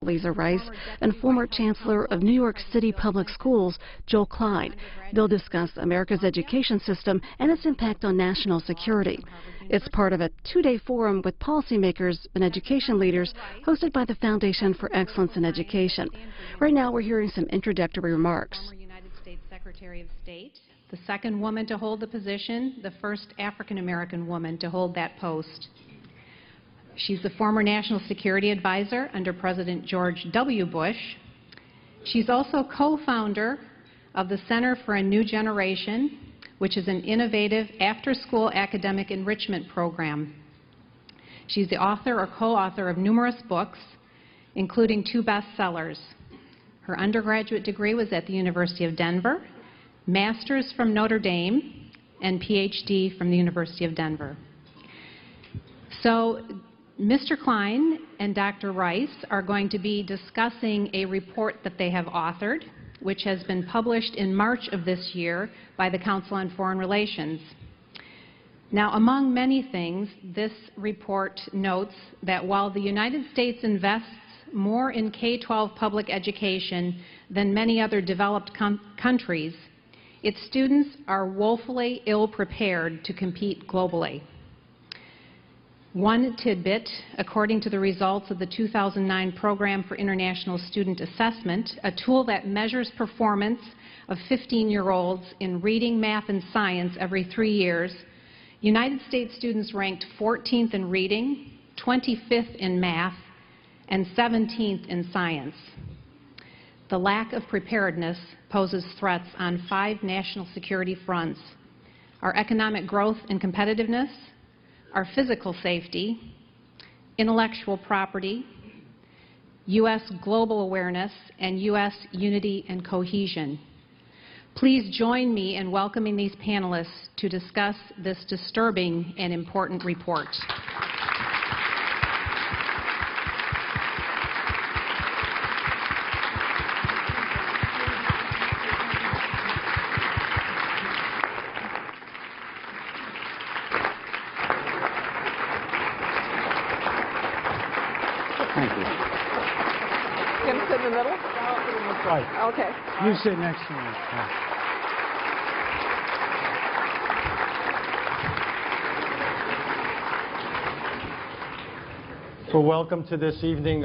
Lisa Rice, and former Chancellor of New York City Public Schools, Joel Klein. They'll discuss America's education system and its impact on national security. It's part of a two-day forum with policymakers and education leaders hosted by the Foundation for Excellence in Education. Right now, we're hearing some introductory remarks. Former United States Secretary of State, the second woman to hold the position, the first African-American woman to hold that post. She's the former National Security Advisor under President George W. Bush. She's also co-founder of the Center for a New Generation, which is an innovative after-school academic enrichment program. She's the author or co-author of numerous books, including 2 bestsellers. Her undergraduate degree was at the University of Denver, master's from Notre Dame, and PhD from the University of Denver. So Mr. Klein and Dr. Rice are going to be discussing a report that they have authored, which has been published in March of this year by the Council on Foreign Relations. Now, among many things, this report notes that while the United States invests more in K-12 public education than many other developed countries, its students are woefully ill-prepared to compete globally. One tidbit, according to the results of the 2009 Program for International Student Assessment, a tool that measures performance of 15-year-olds in reading, math, and science every 3 years, United States students ranked 14th in reading, 25th in math, and 17th in science. The lack of preparedness poses threats on 5 national security fronts: our economic growth and competitiveness, our physical safety, intellectual property, U.S. global awareness, and U.S. unity and cohesion. Please join me in welcoming these panelists to discuss this disturbing and important report. Thank you. Jim, sit in the middle? Right. Okay. You sit next to me. Well, welcome to this evening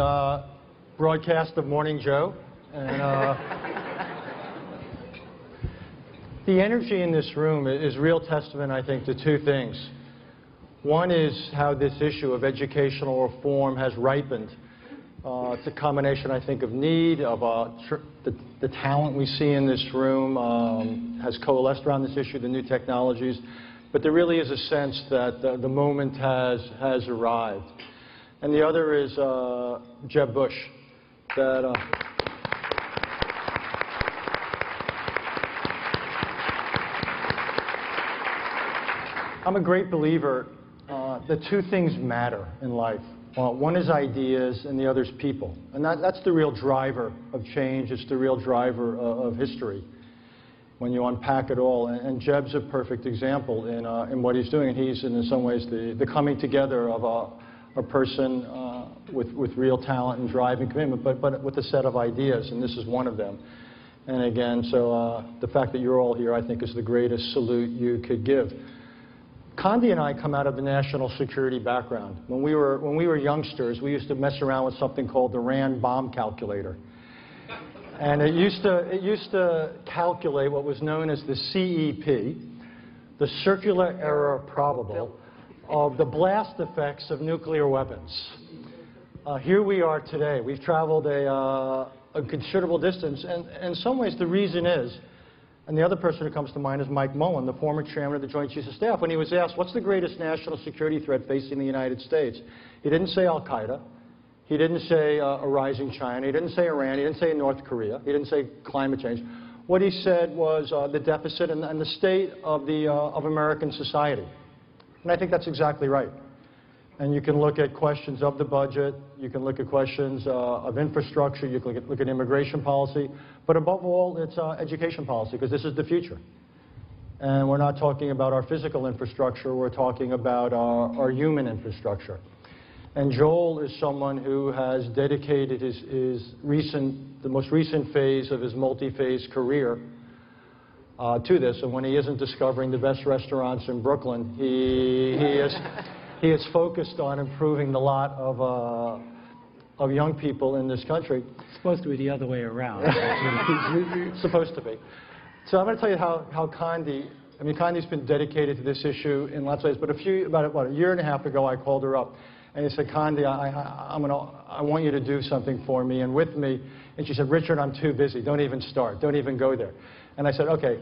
broadcast of Morning Joe. And the energy in this room is real testament, I think, to 2 things. One is how this issue of educational reform has ripened. It's a combination, I think, of need, of the talent we see in this room has coalesced around this issue, the new technologies. But there really is a sense that the moment has arrived. And the other is Jeb Bush. That I'm a great believer that 2 things matter in life. One is ideas and the other is people. And that's the real driver of change. It's the real driver of history when you unpack it all. And Jeb's a perfect example in what he's doing. And he's, in some ways, the coming together of a person with real talent and drive and commitment, but with a set of ideas. And this is one of them. And again, so the fact that you're all here, I think, is the greatest salute you could give. Condi and I come out of the national security background. When we were youngsters, we used to mess around with something called the RAND bomb calculator. And it used to calculate what was known as the CEP, the circular error probable, of the blast effects of nuclear weapons. Here we are today. We've traveled a considerable distance, and in some ways the reason is, and the other person who comes to mind is Mike Mullen, the former chairman of the Joint Chiefs of Staff. When he was asked, what's the greatest national security threat facing the United States? He didn't say Al-Qaeda. He didn't say a rising China. He didn't say Iran. He didn't say North Korea. He didn't say climate change. What he said was the deficit and the state of American society. And I think that's exactly right. And you can look at questions of the budget. You can look at questions of infrastructure. You can look at immigration policy. But above all, it's education policy, because this is the future. And we're not talking about our physical infrastructure. We're talking about our human infrastructure. And Joel is someone who has dedicated the most recent phase of his multi-phase career to this. And when he isn't discovering the best restaurants in Brooklyn, he is focused on improving the lot of young people in this country. It's supposed to be the other way around. It's supposed to be. So I'm going to tell you how Condi's been dedicated to this issue in lots of ways. But about a year and a half ago, I called her up. And he said, Condi, I want you to do something for me and with me. And she said, Richard, I'm too busy. Don't even start. Don't even go there. And I said, okay.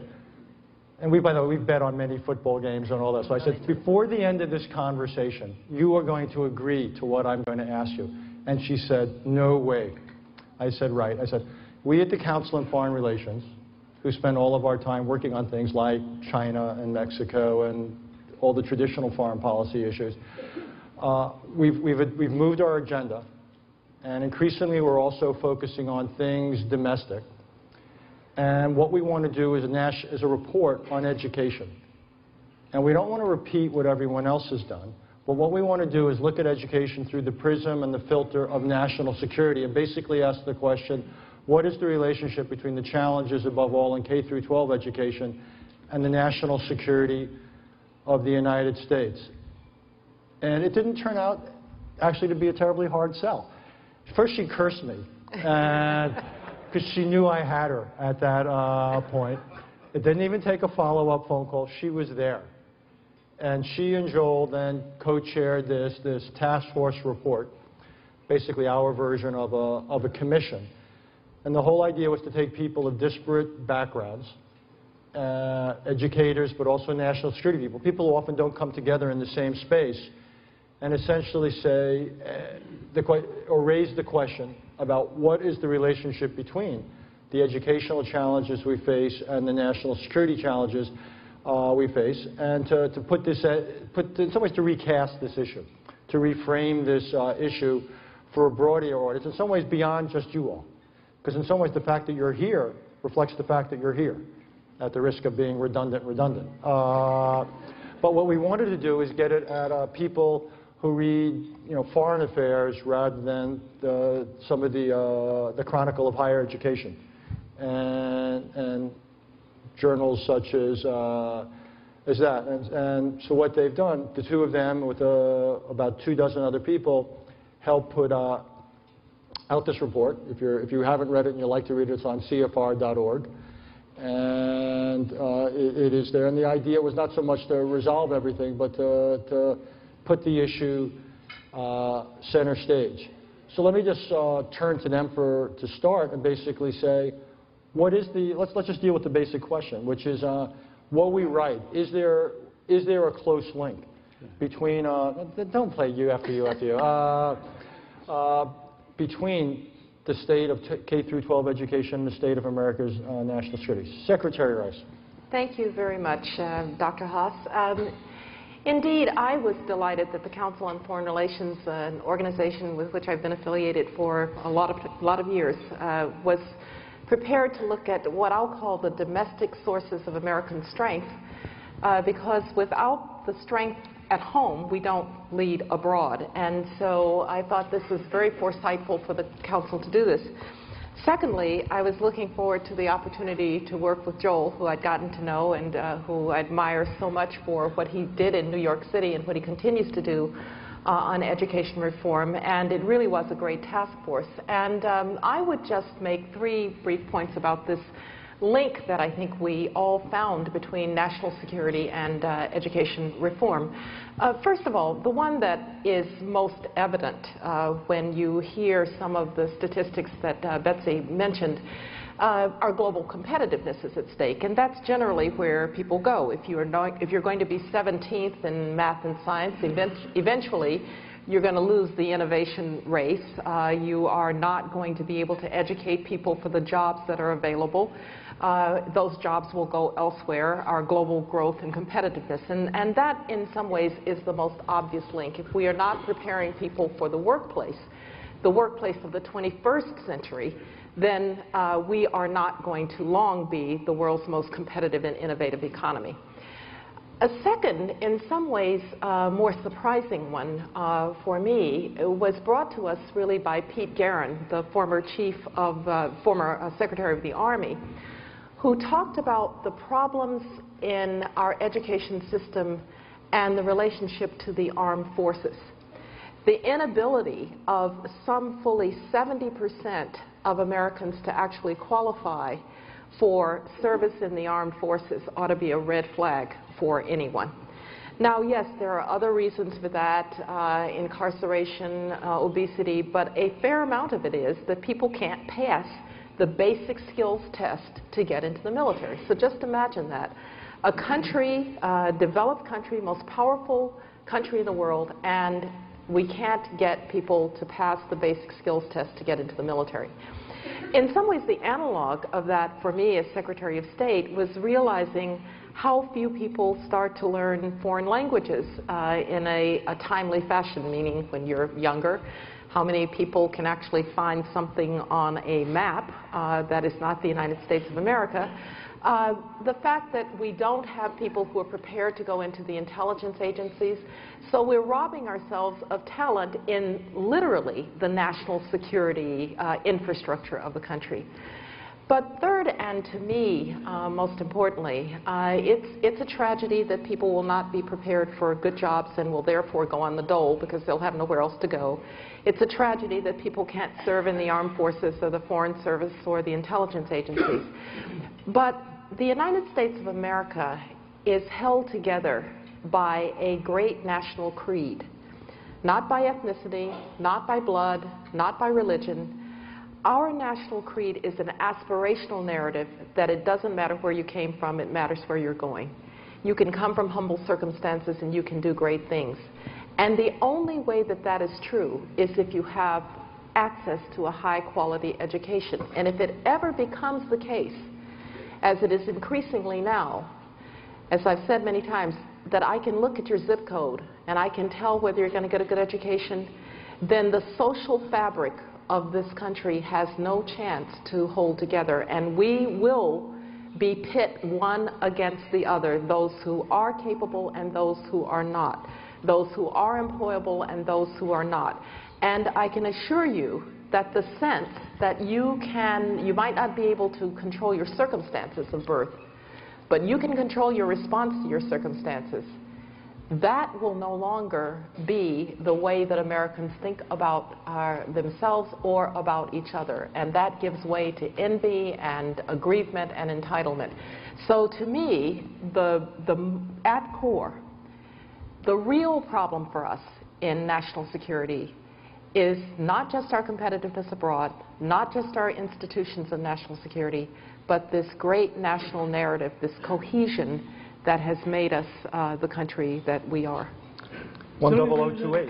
And by the way, we've bet on many football games and all that. So I said, before the end of this conversation, you are going to agree to what I'm going to ask you. And she said, no way. I said, right. I said, we at the Council on Foreign Relations, who spend all of our time working on things like China and Mexico and all the traditional foreign policy issues, we've moved our agenda, and increasingly we're also focusing on things domestic. And what we want to do is a report on education. And we don't want to repeat what everyone else has done, but what we want to do is look at education through the prism and the filter of national security and basically ask the question, what is the relationship between the challenges above all in K through 12 education and the national security of the United States? And it didn't turn out actually to be a terribly hard sell. First she cursed me, because she knew I had her at that point. It didn't even take a follow-up phone call. She was there. And she and Joel then co-chaired this task force report, basically our version of a commission. And the whole idea was to take people of disparate backgrounds, educators, but also national security people who often don't come together in the same space, and essentially say, or raise the question about what is the relationship between the educational challenges we face and the national security challenges we face, and to put this, in some ways to recast this issue, to reframe this issue for a broader audience, in some ways beyond just you all. Because in some ways the fact that you're here reflects the fact that you're here, at the risk of being redundant. But what we wanted to do is get it at people who read, foreign affairs rather than some of the Chronicle of Higher Education and journals such as that. And so what they've done, the two of them with about 24 other people, helped put out this report. If you haven't read it and you'd like to read it, it's on CFR.org. And it is there. And the idea was not so much to resolve everything, but to put the issue center stage. So let me just turn to them to start and basically say, what is let's just deal with the basic question, which is what we write. Is there a close link between, don't play you after you, between the state of K through 12 education and the state of America's national security? Secretary Rice. Thank you very much, Dr. Haas. Indeed, I was delighted that the Council on Foreign Relations, an organization with which I've been affiliated for a lot of years, was prepared to look at what I'll call the domestic sources of American strength, because without the strength at home, we don't lead abroad. And so I thought this was very foresightful for the Council to do this. Secondly, I was looking forward to the opportunity to work with Joel, who I'd gotten to know and who I admire so much for what he did in New York City and what he continues to do on education reform. And it really was a great task force. And I would just make 3 brief points about this link that I think we all found between national security and education reform. First of all, the one that is most evident when you hear some of the statistics that Betsy mentioned, our global competitiveness is at stake, and that's generally where people go. If you're going to be 17th in math and science, eventually you're going to lose the innovation race. You are not going to be able to educate people for the jobs that are available. Those jobs will go elsewhere, our global growth and competitiveness. And that, in some ways, is the most obvious link. If we are not preparing people for the workplace of the 21st century, then we are not going to long be the world's most competitive and innovative economy. A second, in some ways, more surprising one for me was brought to us really by Pete Guerin, the former Secretary of the Army, who talked about the problems in our education system and the relationship to the armed forces. The inability of some fully 70% of Americans to actually qualify for service in the armed forces ought to be a red flag for anyone. Now, yes, there are other reasons for that, incarceration, obesity, but a fair amount of it is that people can't pass the basic skills test to get into the military. So just imagine that. A country, developed country, most powerful country in the world, and we can't get people to pass the basic skills test to get into the military. In some ways, the analog of that for me as Secretary of State was realizing how few people start to learn foreign languages in a timely fashion, meaning when you're younger, how many people can actually find something on a map that is not the United States of America. The fact that we don't have people who are prepared to go into the intelligence agencies, so we're robbing ourselves of talent in literally the national security infrastructure of the country. But third, and to me, most importantly, it's a tragedy that people will not be prepared for good jobs and will therefore go on the dole because they'll have nowhere else to go. It's a tragedy that people can't serve in the armed forces or the foreign service or the intelligence agencies. But the United States of America is held together by a great national creed, not by ethnicity, not by blood, not by religion. Our national creed is an aspirational narrative that it doesn't matter where you came from, it matters where you're going. You can come from humble circumstances and you can do great things. And the only way that that is true is if you have access to a high-quality education. And if it ever becomes the case, as it is increasingly now, as I've said many times, that I can look at your zip code and I can tell whether you're going to get a good education, then the social fabric of this country has no chance to hold together, and we will be pit one against the other, those who are capable and those who are not, those who are employable and those who are not. And I can assure you that the sense that you might not be able to control your circumstances of birth, but you can control your response to your circumstances, that will no longer be the way that Americans think about themselves or about each other. And that gives way to envy and aggrievement and entitlement. So to me, at core, the real problem for us in national security is not just our competitiveness abroad, not just our institutions of national security, but this great national narrative, this cohesion that has made us the country that we are. 10028.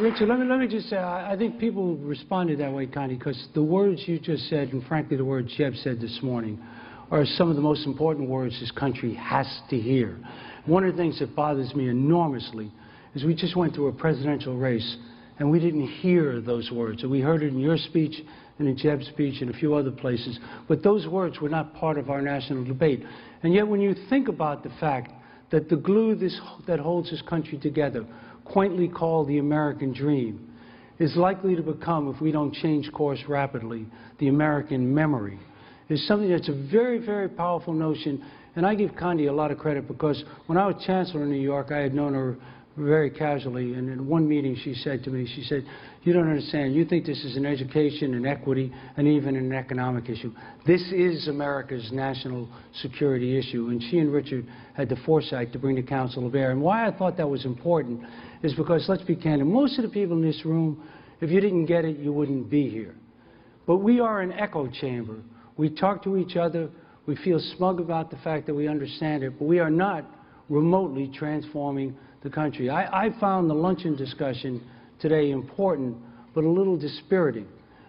Richard, let me just say, I think people responded that way, Connie, because the words you just said, and frankly the words Jeb said this morning, are some of the most important words this country has to hear. One of the things that bothers me enormously is we just went through a presidential race and we didn't hear those words. We heard it in your speech and in Jeb's speech and a few other places, but those words were not part of our national debate. And yet when you think about the fact that the glue that holds this country together, quaintly called the American dream, is likely to become, if we don't change course rapidly, the American memory, is something that's a very, very powerful notion. And I give Condi a lot of credit because when I was Chancellor in New York, I had known her very casually, and in one meeting she said to me, she said, "You don't understand. You think this is an education, an equity, and even an economic issue. This is America's national security issue." And she and Richard had the foresight to bring the Council of Air. And why I thought that was important is because, let's be candid, most of the people in this room, if you didn't get it, you wouldn't be here. But we are an echo chamber. We talk to each other. We feel smug about the fact that we understand it, but we are not remotely transforming the country. I found the luncheon discussion today important, but a little dispiriting,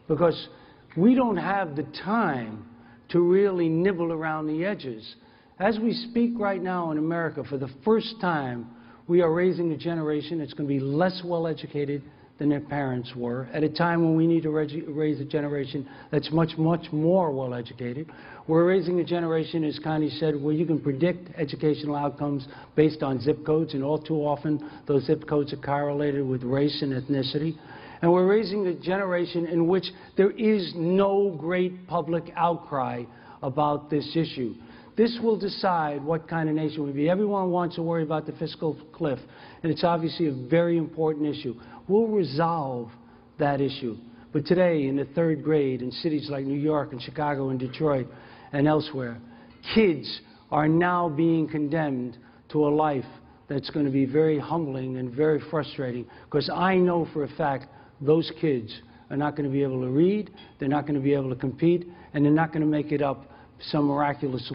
because we don't have the time to really nibble around the edges. As we speak right now in America, for the first time, we are raising a generation that's going to be less well-educated than their parents were, at a time when we need to raise a generation that's much, much more well-educated. We're raising a generation, as Connie said, where you can predict educational outcomes based on zip codes, and all too often those zip codes are correlated with race and ethnicity. And we're raising a generation in which there is no great public outcry about this issue. This will decide what kind of nation we'll be. Everyone wants to worry about the fiscal cliff, and it's obviously a very important issue. We'll resolve that issue. But today, in the 3rd grade, in cities like New York and Chicago and Detroit and elsewhere, kids are now being condemned to a life that's going to be very humbling and very frustrating, because I know for a fact those kids are not going to be able to read, they're not going to be able to compete, and they're not going to make it up some miraculous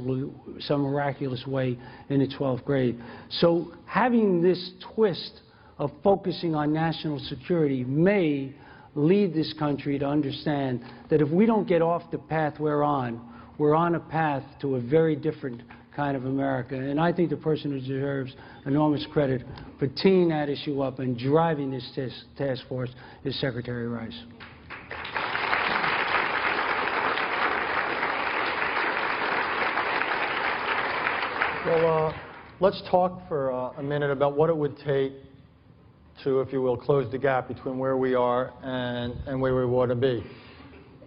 way in the 12th grade. So having this twist of focusing on national security may lead this country to understand that if we don't get off the path we're on a path to a very different kind of America. And I think the person who deserves enormous credit for teeing that issue up and driving this task force is Secretary Rice. Well, let's talk for a minute about what it would take to, if you will, close the gap between where we are and where we want to be.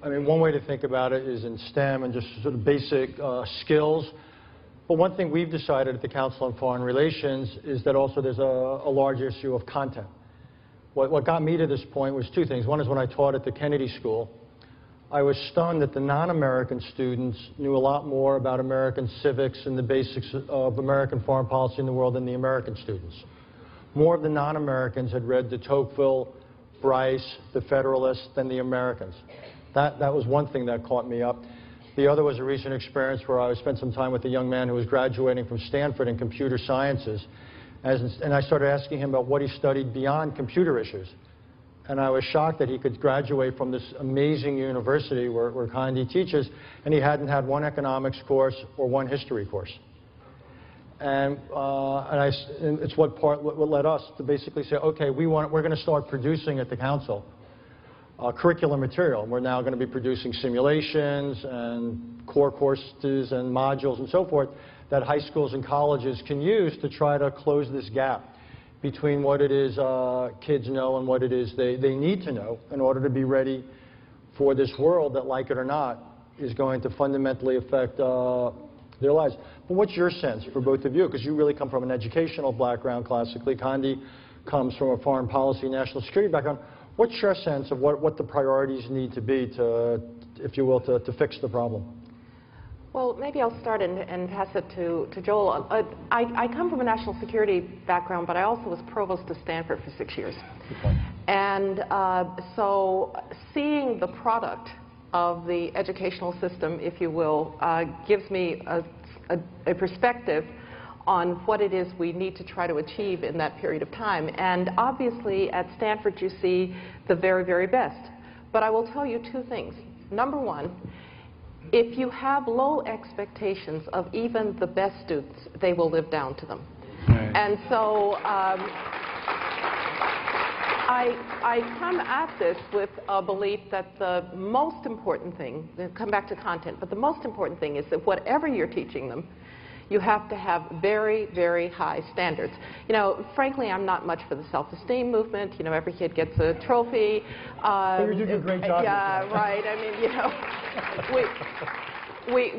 I mean, one way to think about it is in STEM and just sort of basic skills. But one thing we've decided at the Council on Foreign Relations is that also there's a large issue of content. What got me to this point was 2 things. One is when I taught at the Kennedy School, I was stunned that the non-American students knew a lot more about American civics and the basics of American foreign policy in the world than the American students. More of the non-Americans had read de Tocqueville, Bryce, The Federalist than the Americans. That was one thing that caught me up. The other was a recent experience where I spent some time with a young man who was graduating from Stanford in computer sciences. And I started asking him about what he studied beyond computer issues. And I was shocked that he could graduate from this amazing university where Condi teaches, and he hadn't had one economics course or one history course. And it's what led us to basically say, okay, we're going to start producing at the Council curriculum material. We're now going to be producing simulations and core courses and modules and so forth that high schools and colleges can use to try to close this gap between what it is kids know and what it is they need to know in order to be ready for this world that, like it or not, is going to fundamentally affect their lives. But what's your sense for both of you? Because you really come from an educational background classically. Condi comes from a foreign policy, national security background. What's your sense of what the priorities need to be to, if you will, to fix the problem? Well, maybe I'll start and pass it to Joel. I come from a national security background, but I also was provost of Stanford for 6 years. And so seeing the product of the educational system, if you will, gives me a perspective on what it is we need to try to achieve in that period of time. And obviously at Stanford you see the very, very best. But I will tell you 2 things. Number one, if you have low expectations of even the best students, they will live down to them. Right. And so I come at this with a belief that the most important thing, come back to content, but the most important thing is that whatever you're teaching them, you have to have very, very high standards. You know, frankly, I'm not much for the self-esteem movement. You know, every kid gets a trophy. You're doing a great job. Yeah, right. I mean, you know,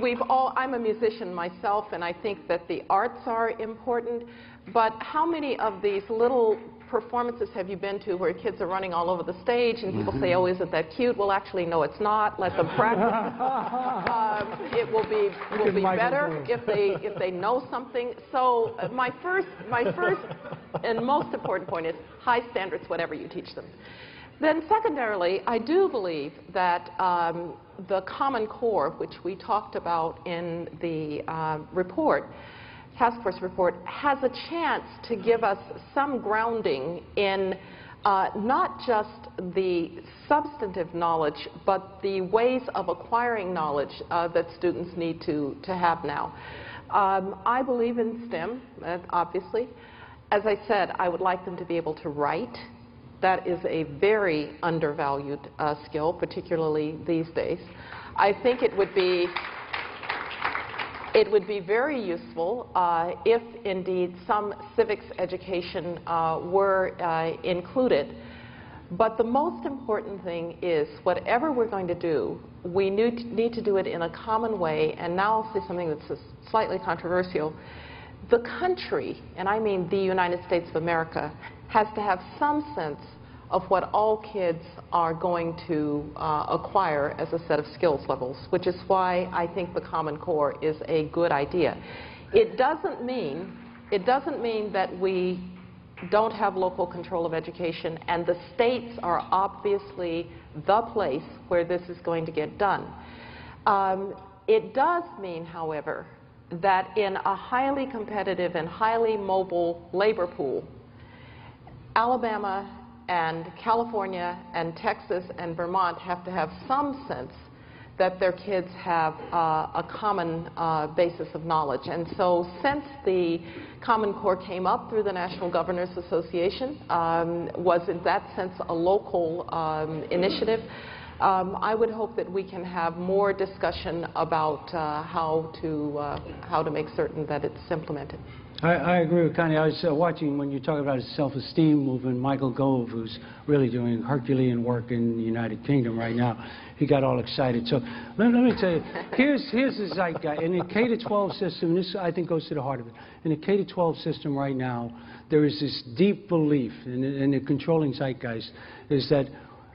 we've all, I'm a musician myself, and I think that the arts are important. But how many of these little performances have you been to where kids are running all over the stage and people say, oh, isn't that cute? Well, actually, no, it's not. Let them practice. It will be better if they know something. So my first and most important point is high standards, whatever you teach them. Then secondarily, I do believe that the Common Core, which we talked about in the task force report, has a chance to give us some grounding in not just the substantive knowledge, but the ways of acquiring knowledge that students need to have now. I believe in STEM, obviously. As I said, I would like them to be able to write That is a very undervalued skill, particularly these days. I think it would be very useful if indeed some civics education were included. But the most important thing is, whatever we're going to do, we need to do it in a common way. And now I'll say something that's slightly controversial. The country, and I mean the United States of America, has to have some sense of what all kids are going to acquire as a set of skills levels, which is why I think the Common Core is a good idea. It doesn't mean that we don't have local control of education, and the states are obviously the place where this is going to get done. It does mean, however, that in a highly competitive and highly mobile labor pool, Alabama and California and Texas and Vermont have to have some sense that their kids have a common basis of knowledge. And so since the Common Core came up through the National Governors Association, was in that sense a local initiative, I would hope that we can have more discussion about how to make certain that it's implemented. I agree with Connie. I was watching when you talk about a self-esteem movement, Michael Gove, who's really doing Herculean work in the United Kingdom right now. He got all excited. So let me tell you, here's the zeitgeist. In the K-12 system, this I think goes to the heart of it. In the K-12 system right now, there is this deep belief in the controlling zeitgeist is that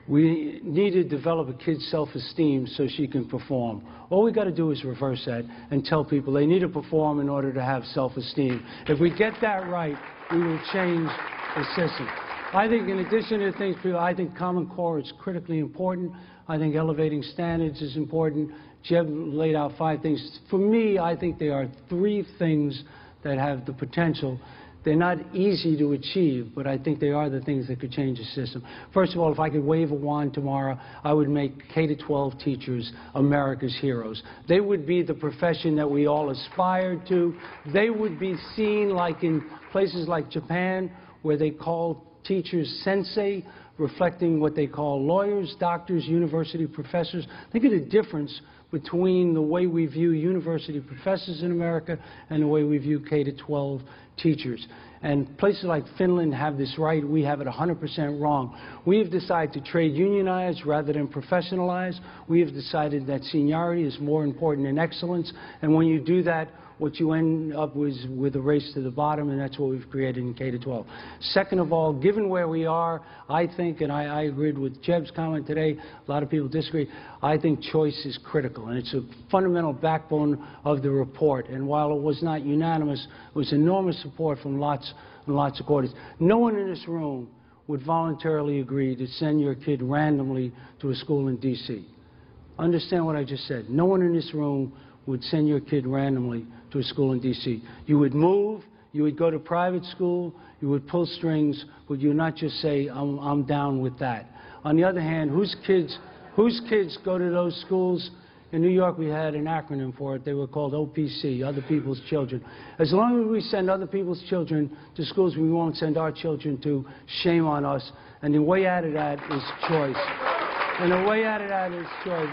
we need to develop a kid's self-esteem so she can perform. All we got to do is reverse that and tell people they need to perform in order to have self-esteem. If we get that right, we will change the system. I think in addition to things, I think Common Core is critically important. I think elevating standards is important. Jeb laid out 5 things. For me, I think there are 3 things that have the potential. They're not easy to achieve, but I think they are the things that could change the system. First of all, if I could wave a wand tomorrow, I would make K-12 teachers America's heroes. They would be the profession that we all aspire to. They would be seen like in places like Japan, where they call teachers sensei, reflecting what they call lawyers, doctors, university professors. Think of the difference between the way we view university professors in America and the way we view K-12 teachers. And places like Finland have this right. We have it 100% wrong. We have decided to trade unionize rather than professionalize. We have decided that seniority is more important than excellence. And when you do that, what you end up with a race to the bottom, and that's what we've created in K-12. Second of all, given where we are, I think, and I agreed with Jeb's comment today, a lot of people disagree, I think choice is critical, and it's a fundamental backbone of the report. And while it was not unanimous, it was enormous support from lots and lots of quarters. No one in this room would voluntarily agree to send your kid randomly to a school in D.C. Understand what I just said. No one in this room would send your kid randomly to a school in D.C. You would move, you would go to private school, you would pull strings, but you would not just say, I'm down with that. On the other hand, whose kids go to those schools? In New York, we had an acronym for it. They were called OPC, Other People's Children. As long as we send other people's children to schools we won't send our children to, shame on us. And the way out of that is choice. And the way out of that is choice.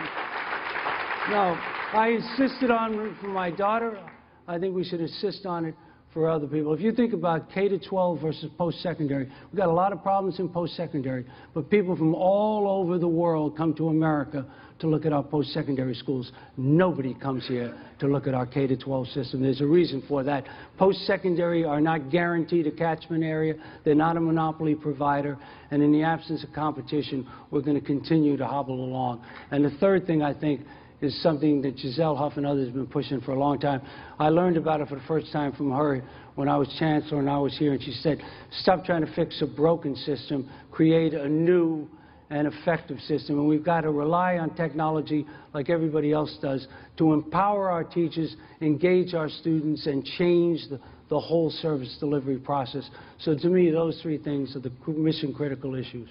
Now, I insisted on for my daughter. I think we should insist on it for other people. If you think about K-12 versus post-secondary, we've got a lot of problems in post-secondary, but people from all over the world come to America to look at our post-secondary schools. Nobody comes here to look at our K-12 system. There's a reason for that. Post-secondary are not guaranteed a catchment area. They're not a monopoly provider. And in the absence of competition, we're going to continue to hobble along. And the third thing, I think, is something that Giselle Huff and others have been pushing for a long time. I learned about it for the first time from her when I was chancellor and I was here, and she said, stop trying to fix a broken system, create a new and effective system. And we've got to rely on technology like everybody else does to empower our teachers, engage our students, and change the whole service delivery process. So to me, those 3 things are the mission critical issues.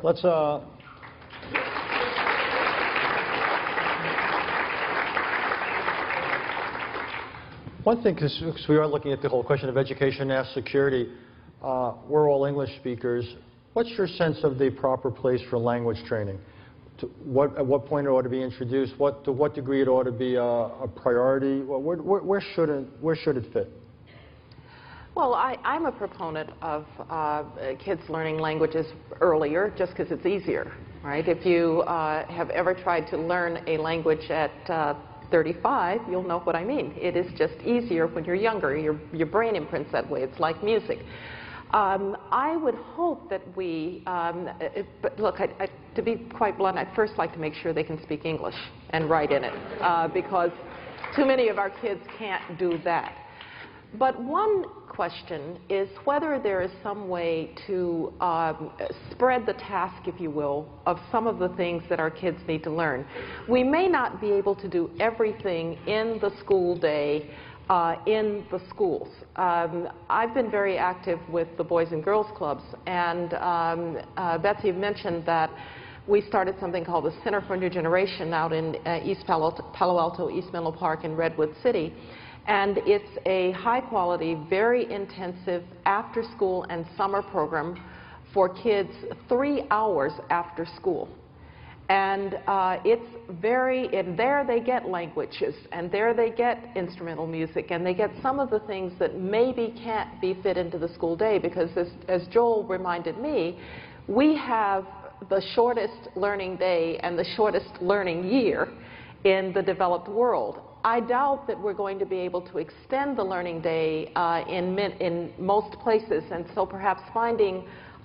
Let's one thing, because we are looking at the whole question of education and national security, we're all English speakers. What's your sense of the proper place for language training? At what point it ought to be introduced? To what degree it ought to be a priority? Where should it fit? Well, I'm a proponent of kids learning languages earlier just because it's easier, right? If you have ever tried to learn a language at 35, you'll know what I mean. It is just easier when you're younger. Your brain imprints that way. It's like music. I would hope that we, but look, to be quite blunt, I'd first like to make sure they can speak English and write in it, because too many of our kids can't do that. But one question is whether there is some way to spread the task, if you will, of some of the things that our kids need to learn. We may not be able to do everything in the school day in the schools. I've been very active with the Boys and Girls Clubs, and Betsy mentioned that we started something called the Center for New Generation out in East Palo Alto, East Menlo Park, and Redwood City. And it's a high-quality, very intensive after-school and summer program for kids 3 hours after school. And there they get languages, and there they get instrumental music, and they get some of the things that maybe can't be fit into the school day, because as Joel reminded me, we have the shortest learning day and the shortest learning year in the developed world. I doubt that we're going to be able to extend the learning day in most places, and so perhaps finding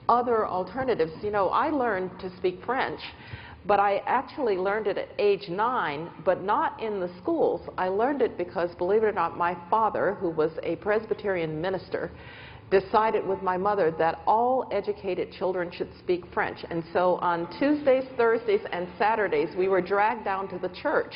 other alternatives. You know, I learned to speak French, but I actually learned it at age 9, but not in the schools. I learned it because, believe it or not, my father, who was a Presbyterian minister, decided with my mother that all educated children should speak French. And so on Tuesdays, Thursdays, and Saturdays, we were dragged down to the church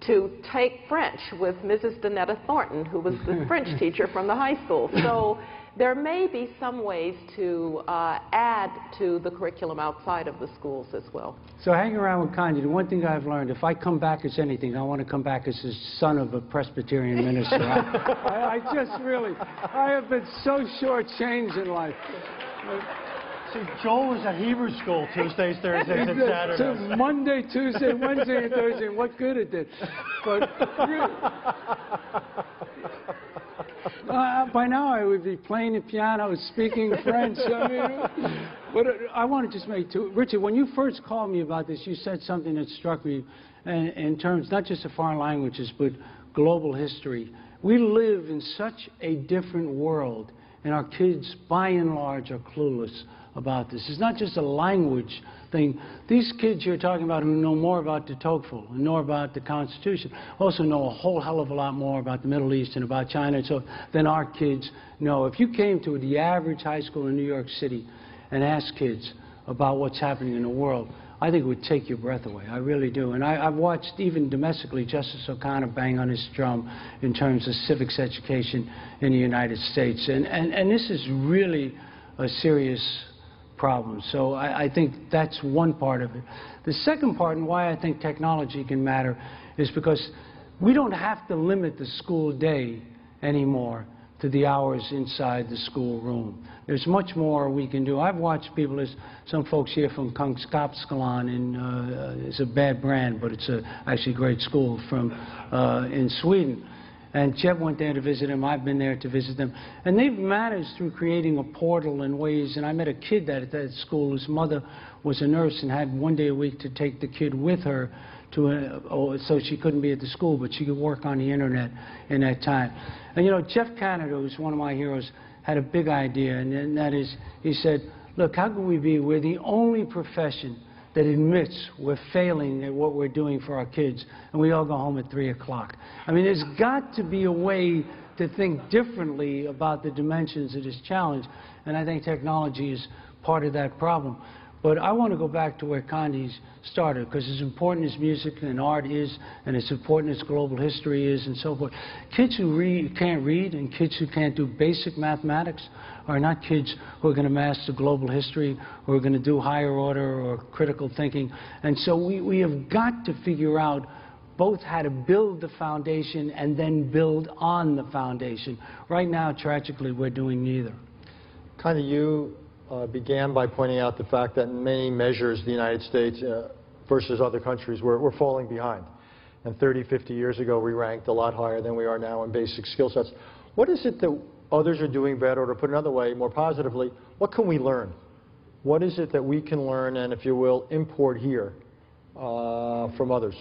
to take French with Mrs. Donetta Thornton, who was the French teacher from the high school. So there may be some ways to add to the curriculum outside of the schools as well. So hang around with Condi. The one thing I've learned, if I come back as anything, I want to come back as the son of a Presbyterian minister. I just really, I have been so shortchanged in life. See, Joel was at Hebrew school Tuesdays, Thursdays, and Saturdays. So Monday, Tuesday, Wednesday, and Thursday, and what good it did. But really, by now I would be playing the piano, speaking French. I mean, but I want to just make two. Richard, when you first called me about this, you said something that struck me in terms not just of foreign languages, but global history. We live in such a different world, and our kids, by and large, are clueless about this. It's not just a language thing. These kids you're talking about who know more about de Tocqueville and know about the Constitution also know a whole hell of a lot more about the Middle East and about China and so than our kids know. If you came to the average high school in New York City and asked kids about what's happening in the world, I think it would take your breath away. I really do. And I've watched, even domestically, Justice O'Connor bang on his drum in terms of civics education in the United States. And this is really a serious problem. So I think that's one part of it. The second part, and why I think technology can matter, is because we don't have to limit the school day anymore to the hours inside the schoolroom. There's much more we can do. I've watched people, there's some folks here from Kunskapsskolan, it's a bad brand, but it's actually a great school from in Sweden. And Jeb went there to visit him. I've been there to visit them. And they've managed through creating a portal in ways. And I met a kid at that school. His mother was a nurse and had one day a week to take the kid with her to so she couldn't be at the school, but she could work on the internet in that time. And you know, Jeff Canada, who's one of my heroes, had a big idea, and that is, he said, look, how can we be, we're the only profession that admits we're failing at what we're doing for our kids, and we all go home at 3 o'clock. I mean, there's got to be a way to think differently about the dimensions of this challenge, and I think technology is part of that problem. But I want to go back to where Condi's started, because as important as music and art is, and as important as global history is, and so forth, kids who can't read and kids who can't do basic mathematics are not kids who are going to master global history, who are going to do higher order or critical thinking. And so we have got to figure out both how to build the foundation and then build on the foundation. Right now, tragically, we're doing neither. Connie, you began by pointing out the fact that in many measures the United States versus other countries, we're falling behind. And 30, 50 years ago, we ranked a lot higher than we are now in basic skill sets. What is it that others are doing better, or to put another way, more positively, what can we learn? What is it that we can learn and, if you will, import here from others?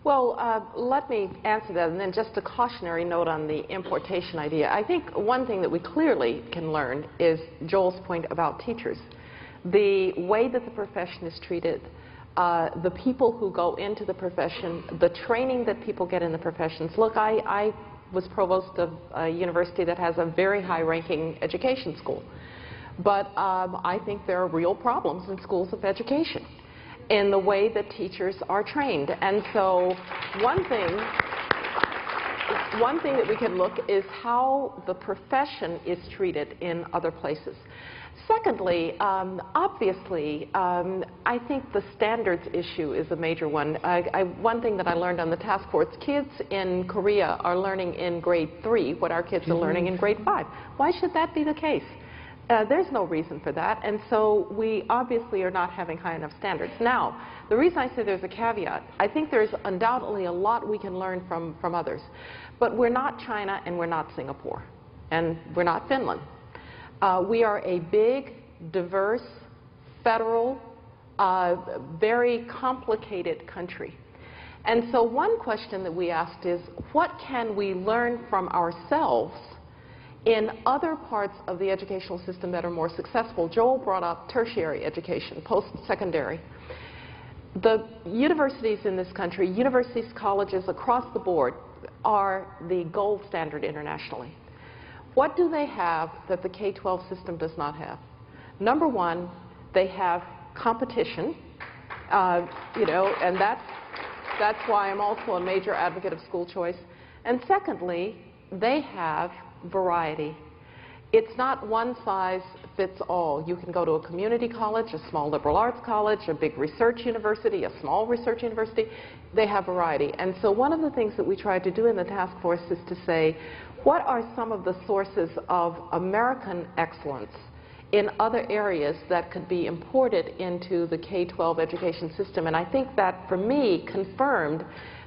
Well, let me answer that, and then just a cautionary note on the importation idea. I think one thing that we clearly can learn is Joel's point about teachers. The way that the profession is treated, the people who go into the profession, the training that people get in the professions. Look, I was provost of a university that has a very high-ranking education school. But I think there are real problems in schools of education in the way that teachers are trained. And so one thing that we can look is how the profession is treated in other places. Secondly, obviously, I think the standards issue is a major one. One thing that I learned on the task force, kids in Korea are learning in grade 3 what our kids are learning in grade 5. Why should that be the case? There's no reason for that, and so we obviously are not having high enough standards. Now, the reason I say there's a caveat, I think there's undoubtedly a lot we can learn from others, but we're not China and we're not Singapore, and we're not Finland. We are a big, diverse, federal, very complicated country. And so one question that we asked is, what can we learn from ourselves in other parts of the educational system that are more successful? Joel brought up tertiary education, post-secondary. The universities in this country, universities, colleges across the board, are the gold standard internationally. What do they have that the K-12 system does not have? Number one, they have competition, and that's why I'm also a major advocate of school choice. And secondly, they have variety. It's not one size fits all. You can go to a community college, a small liberal arts college, a big research university, a small research university. They have variety. And so one of the things that we tried to do in the task force is to say, what are some of the sources of American excellence in other areas that could be imported into the K-12 education system? And I think that, for me, confirmed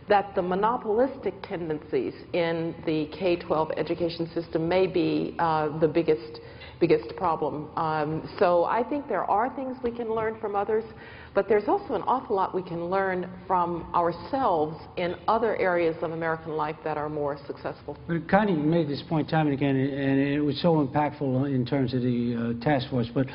that the monopolistic tendencies in the K-12 education system may be the biggest problem. So I think there are things we can learn from others, but there's also an awful lot we can learn from ourselves in other areas of American life that are more successful. But Connie made this point time and again, and it was so impactful in terms of the task force. But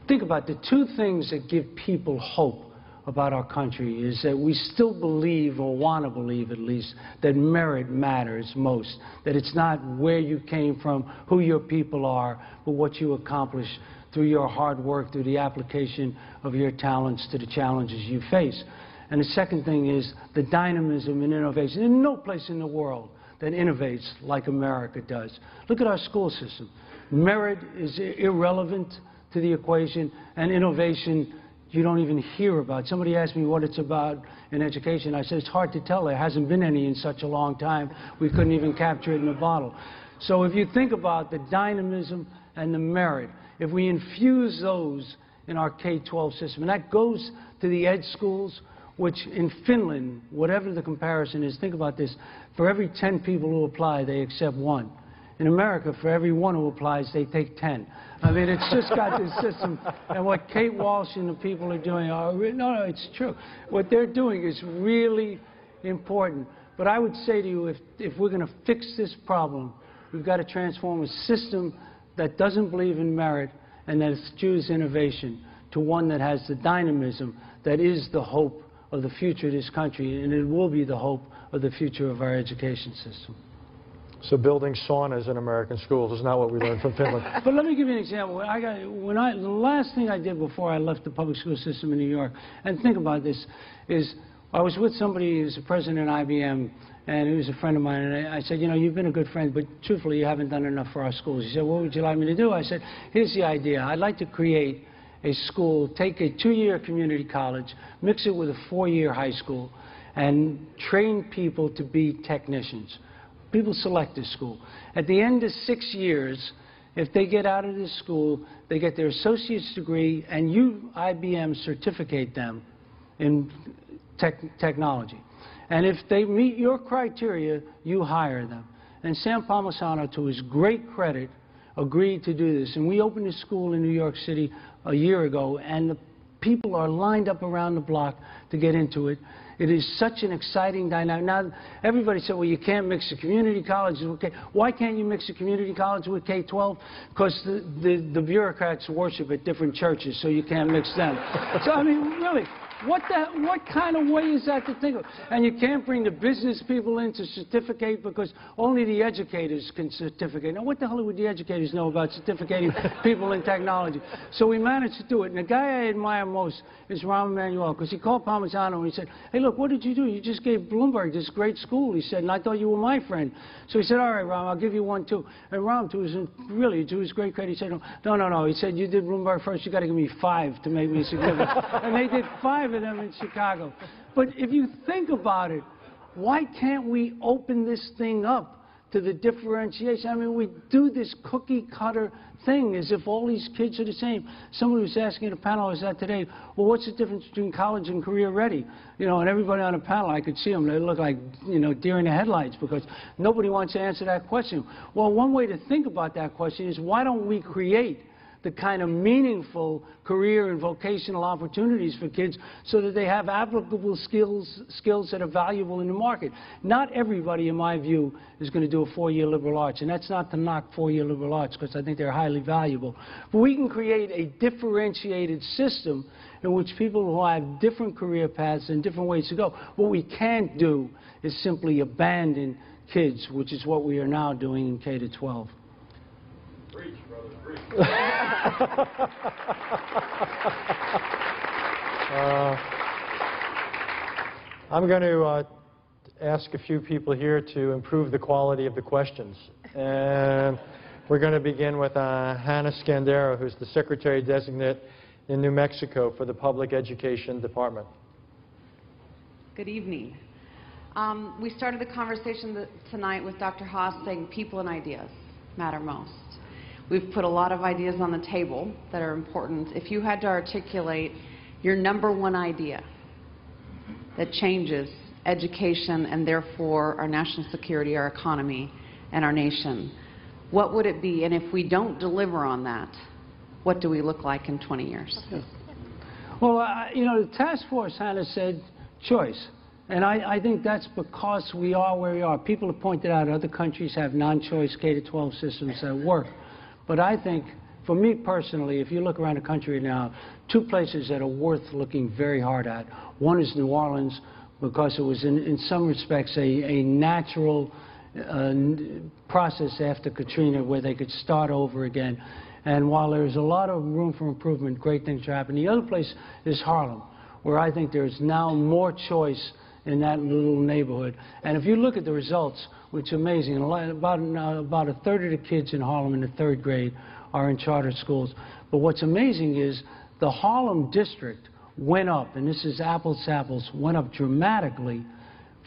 think about the two things that give people hope about our country is that we still believe, or want to believe at least, that merit matters most, that it's not where you came from, who your people are, but what you accomplish through your hard work, through the application of your talents to the challenges you face. And the second thing is the dynamism and innovation. There's no place in the world that innovates like America does. Look at our school system. Merit is irrelevant to the equation, and innovation you don't even hear about. Somebody asked me what it's about in education. I said, it's hard to tell. There hasn't been any in such a long time. We couldn't even capture it in a bottle. So if you think about the dynamism and the merit, if we infuse those in our K-12 system, and that goes to the ed schools, which in Finland, whatever the comparison is, think about this, for every 10 people who apply, they accept 1. In America, for every 1 who applies, they take 10. I mean, it's just got this system. And what Kate Walsh and the people are doing, no, it's true. What they're doing is really important. But I would say to you, if we're going to fix this problem, we've got to transform a system that doesn't believe in merit and that eschews innovation to one that has the dynamism that is the hope of the future of this country, and it will be the hope of the future of our education system. So building saunas in American schools is not what we learned from Finland. But let me give you an example. The last thing I did before I left the public school system in New York, and think about this, is I was with somebody who's the president of IBM, and he was a friend of mine, and I said, you know, you've been a good friend, but truthfully, you haven't done enough for our schools. He said, what would you like me to do? I said, here's the idea. I'd like to create a school, take a 2-year community college, mix it with a 4-year high school, and train people to be technicians. People select this school. At the end of 6 years, if they get out of this school, they get their associate's degree, and you, IBM, certificate them in technology. And if they meet your criteria, you hire them. And Sam Palmisano, to his great credit, agreed to do this. And we opened a school in New York City a year ago, and the people are lined up around the block to get into it. It is such an exciting dynamic. Now, everybody said, well, you can't mix the community colleges with K. Why can't you mix the community college with K-12? Because the bureaucrats worship at different churches, so you can't mix them. So, I mean, really, what kind of way is that to think of? And you can't bring the business people in to certificate because only the educators can certificate. Now, what the hell would the educators know about certificating people in technology? So we managed to do it. And the guy I admire most is Rahm Emanuel, because he called Palmisano and he said, hey, look, what did you do? You just gave Bloomberg this great school, he said, and I thought you were my friend. So he said, all right, Rahm, I'll give you one, too. And Rahm, to his great credit, he said, no. He said, you did Bloomberg first, you got to give me 5 to make me significant. And they did 5 of them in Chicago. But if you think about it, why can't we open this thing up to the differentiation? I mean, we do this cookie-cutter thing as if all these kids are the same. Somebody was asking in a panel I was at today, well, what's the difference between college and career-ready? You know, and everybody on the panel, I could see them, they look like, you know, deer in the headlights because nobody wants to answer that question. Well, one way to think about that question is, why don't we create the kind of meaningful career and vocational opportunities for kids so that they have applicable skills that are valuable in the market. Not everybody, in my view, is going to do a 4-year liberal arts, and that's not to knock 4-year liberal arts because I think they're highly valuable. But we can create a differentiated system in which people who have different career paths and different ways to go. What we can't do is simply abandon kids, which is what we are now doing in K-12. Preach, brother, preach. I'm going to ask a few people here to improve the quality of the questions. And we're going to begin with Hannah Scandero, who's the Secretary Designate in New Mexico for the Public Education Department. Good evening. We started the conversation tonight with Dr. Haas saying people and ideas matter most. We've put a lot of ideas on the table that are important. If you had to articulate your #1 idea that changes education and therefore our national security, our economy, and our nation, what would it be? And if we don't deliver on that, what do we look like in 20 years? Well, you know, the task force, Hannah, said choice. And I think that's because we are where we are. People have pointed out other countries have non-choice K-12 systems that work. But I think, for me personally, if you look around the country now, 2 places that are worth looking very hard at. One is New Orleans, because it was in some respects a natural process after Katrina where they could start over again. And while there's a lot of room for improvement, great things are happening. The other place is Harlem, where I think there's now more choice in that little neighborhood. And if you look at the results, which is amazing, about 1/3 of the kids in Harlem in the 3rd grade are in charter schools. But what's amazing is the Harlem district went up, and this is apples to apples, went up dramatically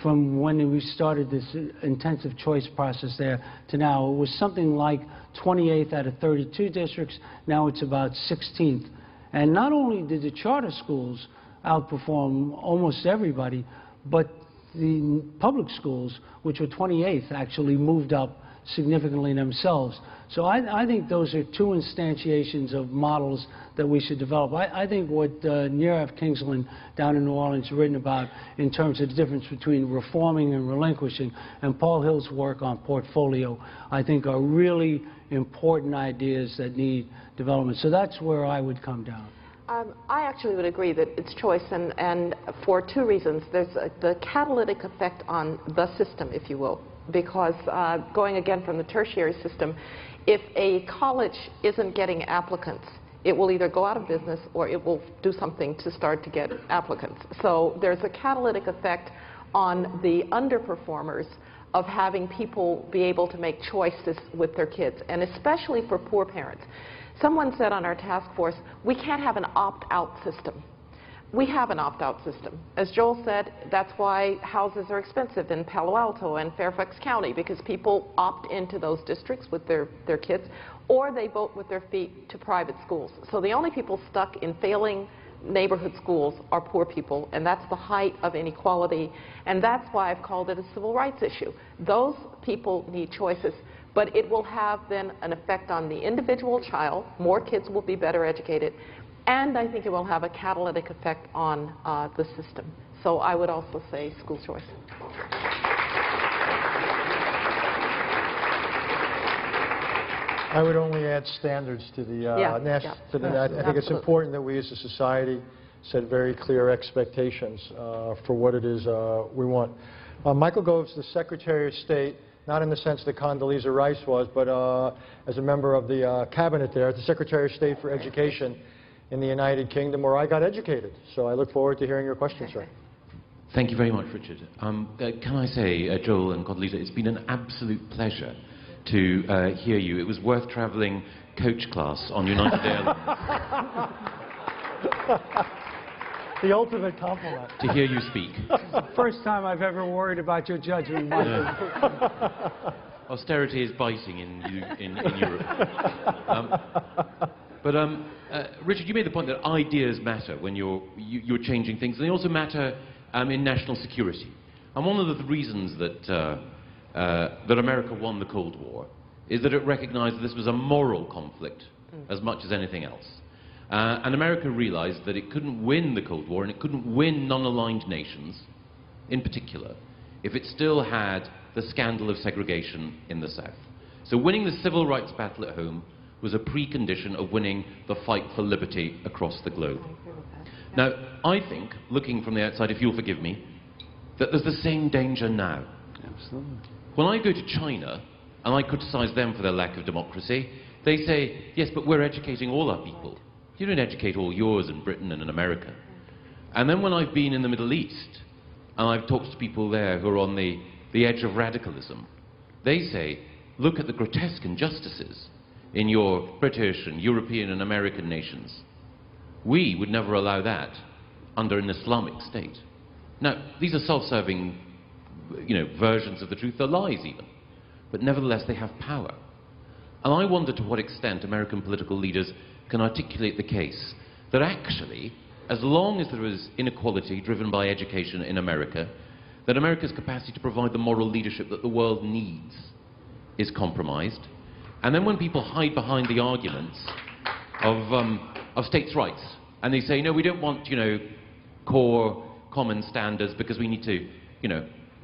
from when we started this intensive choice process there to now. It was something like 28th out of 32 districts. Now it's about 16th. And not only did the charter schools outperform almost everybody, but the public schools, which were 28th, actually moved up significantly themselves. So I think those are 2 instantiations of models that we should develop. I think what Neera F. Kingsland down in New Orleans has written about in terms of the difference between reforming and relinquishing, and Paul Hill's work on portfolio, I think are really important ideas that need development. So that's where I would come down. I actually would agree that it's choice, and for 2 reasons. There's the catalytic effect on the system, if you will, because going again from the tertiary system, if a college isn't getting applicants, it will either go out of business or it will do something to start to get applicants. So there's a catalytic effect on the underperformers of having people be able to make choices with their kids, and especially for poor parents. Someone said on our task force, we can't have an opt-out system. We have an opt-out system. As Joel said, that's why houses are expensive in Palo Alto and Fairfax County, because people opt into those districts with their kids, or they vote with their feet to private schools. So the only people stuck in failing neighborhood schools are poor people, and that's the height of inequality, and that's why I've called it a civil rights issue. Those people need choices, but it will have then an effect on the individual child. More kids will be better educated, and I think it will have a catalytic effect on the system. So I would also say school choice. I would only add standards to the I think it's important that we as a society set very clear expectations for what it is we want. Michael Gove's the Secretary of State, not in the sense that Condoleezza Rice was, but as a member of the cabinet there, the Secretary of State for Education in the United Kingdom, where I got educated. So I look forward to hearing your questions, sir. Thank you very much, Richard. Can I say, Joel and Condoleezza, it's been an absolute pleasure to hear you. It was worth travelling coach class on United Airlines. The ultimate compliment. To hear you speak. First time I've ever worried about your judgment, Michael. Austerity is biting in Europe. Richard, you made the point that ideas matter when you're changing things, and they also matter in national security. And one of the reasons that that America won the Cold War is that it recognized that this was a moral conflict as much as anything else. And America realized that it couldn't win the Cold War, and it couldn't win non-aligned nations, in particular, if it still had the scandal of segregation in the South. So winning the civil rights battle at home was a precondition of winning the fight for liberty across the globe. Now, I think, looking from the outside, if you'll forgive me, that there's the same danger now. Absolutely. When I go to China, and I criticize them for their lack of democracy, they say, yes, but we're educating all our people. You don't educate all yours in Britain and in America. And then when I've been in the Middle East, and I've talked to people there who are on the edge of radicalism, they say, look at the grotesque injustices in your British and European and American nations. We would never allow that under an Islamic state. Now, these are self-serving, versions of the truth. They're lies even. But nevertheless, they have power. And I wonder to what extent American political leaders can articulate the case that actually, as long as there is inequality driven by education in America, that America's capacity to provide the moral leadership that the world needs is compromised. And then when people hide behind the arguments of states' rights, and they say, no, we don't want, core common standards because we need to,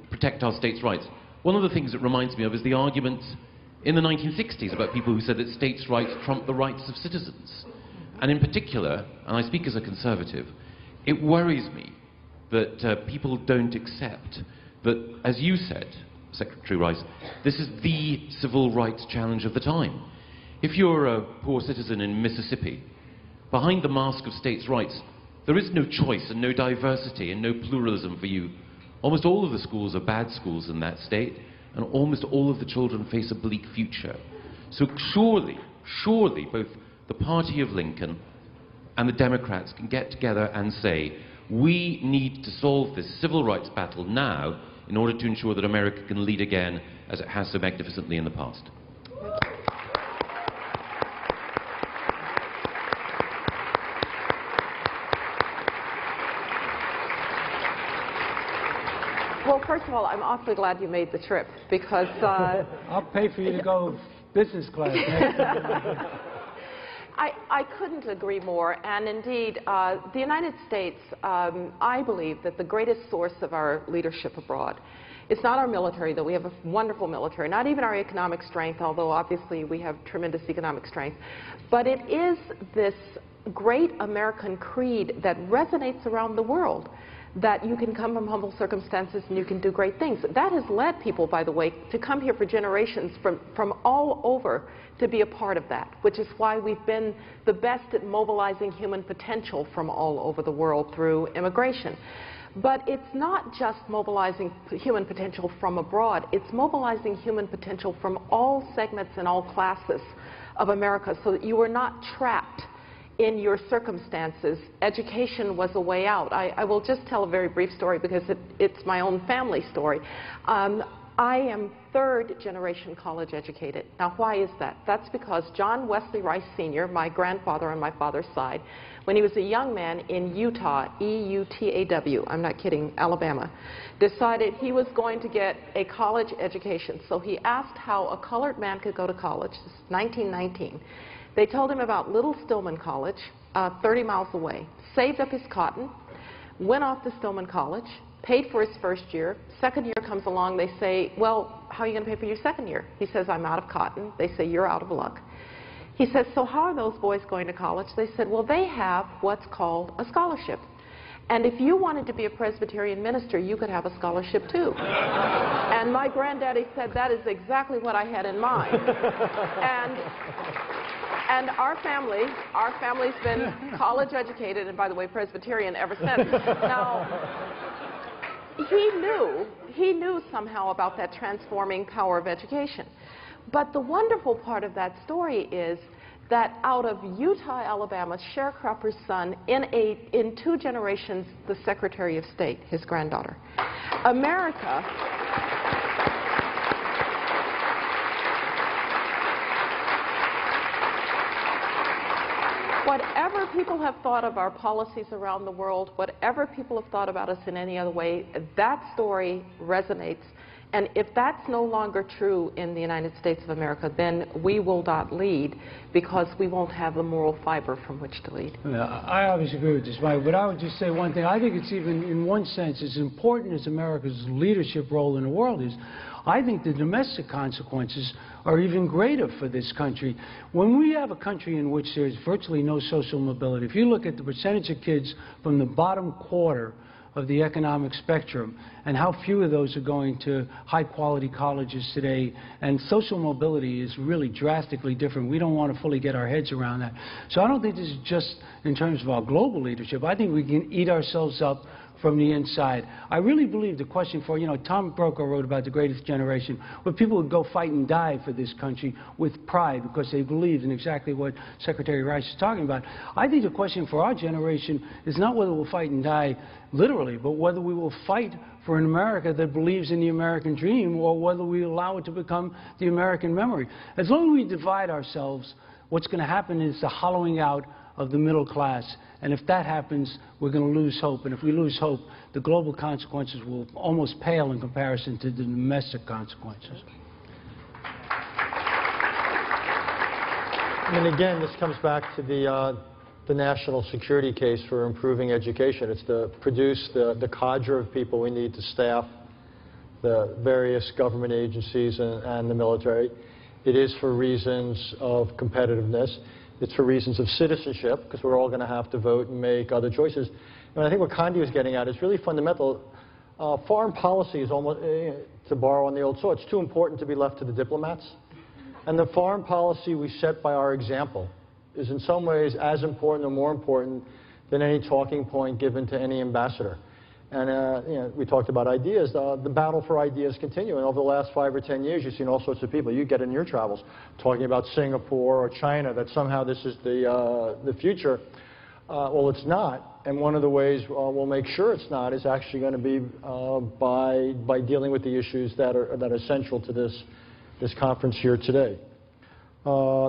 protect our states' rights. One of the things it reminds me of is the arguments in the 1960s about people who said that states' rights trump the rights of citizens. And in particular, and I speak as a conservative, it worries me that people don't accept that, as you said, Secretary Rice, this is the civil rights challenge of the time. If you're a poor citizen in Mississippi, behind the mask of states' rights, there is no choice and no diversity and no pluralism for you. Almost all of the schools are bad schools in that state, and almost all of the children face a bleak future. So surely both the party of Lincoln and the Democrats can get together and say, we need to solve this civil rights battle now in order to ensure that America can lead again as it has so magnificently in the past. Well, first of all, I'm awfully glad you made the trip because... I'll pay for you to go business class. I couldn't agree more, and indeed, the United States, I believe that the greatest source of our leadership abroad, it's not our military, though we have a wonderful military, not even our economic strength, although obviously we have tremendous economic strength, but it is this great American creed that resonates around the world, that you can come from humble circumstances and you can do great things. That has led people, by the way, to come here for generations from all over to be a part of that, which is why we've been the best at mobilizing human potential from all over the world through immigration. But it's not just mobilizing human potential from abroad, it's mobilizing human potential from all segments and all classes of America so that you are not trapped in your circumstances. Education was a way out. I will just tell a very brief story because it's my own family story. I am third-generation college educated. Now, why is that? That's because John Wesley Rice Sr., my grandfather on my father's side, when he was a young man in Utah, E-U-T-A-W, I'm not kidding, Alabama, decided he was going to get a college education. So he asked how a colored man could go to college. This is 1919. They told him about Little Stillman College, 30 miles away, saved up his cotton, went off to Stillman College, paid for his first year. Second year comes along, they say, well, how are you going to pay for your second year? He says, I'm out of cotton. They say, you're out of luck. He says, so how are those boys going to college? They said, well, they have what's called a scholarship. And if you wanted to be a Presbyterian minister, you could have a scholarship too. And my granddaddy said, that is exactly what I had in mind. And our family's been college educated, and by the way, Presbyterian ever since. Now, he knew somehow about that transforming power of education. But the wonderful part of that story is that out of Utah, Alabama, sharecropper's son, in 2 generations, the Secretary of State, his granddaughter. America, whatever people have thought of our policies around the world, whatever people have thought about us in any other way, that story resonates. And if that's no longer true in the United States of America, then we will not lead because we won't have the moral fiber from which to lead. Yeah, I obviously agree with this, Mike, but I would just say one thing. I think it's even, in one sense, as important as America's leadership role in the world is, I think the domestic consequences are even greater for this country. When we have a country in which there's virtually no social mobility, if you look at the percentage of kids from the bottom quarter of the economic spectrum and how few of those are going to high-quality colleges today, and social mobility is really drastically different. We don't want to fully get our heads around that. So I don't think this is just in terms of our global leadership. I think we can eat ourselves up from the inside. I really believe the question for, Tom Brokaw wrote about the greatest generation, where people would go fight and die for this country with pride because they believed in exactly what Secretary Rice is talking about. I think the question for our generation is not whether we'll fight and die literally, but whether we will fight for an America that believes in the American dream, or whether we allow it to become the American memory. As long as we divide ourselves, what's going to happen is the hollowing out of the middle class. And if that happens, we're going to lose hope. And if we lose hope, the global consequences will almost pale in comparison to the domestic consequences. And again, this comes back to the national security case for improving education. It's to produce the cadre of people we need to staff the various government agencies and the military. It is for reasons of competitiveness. It's for reasons of citizenship, because we're all going to have to vote and make other choices. And I think what Condi was getting at is really fundamental. Foreign policy is almost, to borrow on the old saw, it's too important to be left to the diplomats. And the foreign policy we set by our example is in some ways as important or more important than any talking point given to any ambassador. And we talked about ideas. The battle for ideas continue. And over the last 5 or 10 years, you've seen all sorts of people. You get in your travels talking about Singapore or China, that somehow this is the future. Well, it's not. And one of the ways we'll make sure it's not is actually going to be by dealing with the issues that are central to this conference here today.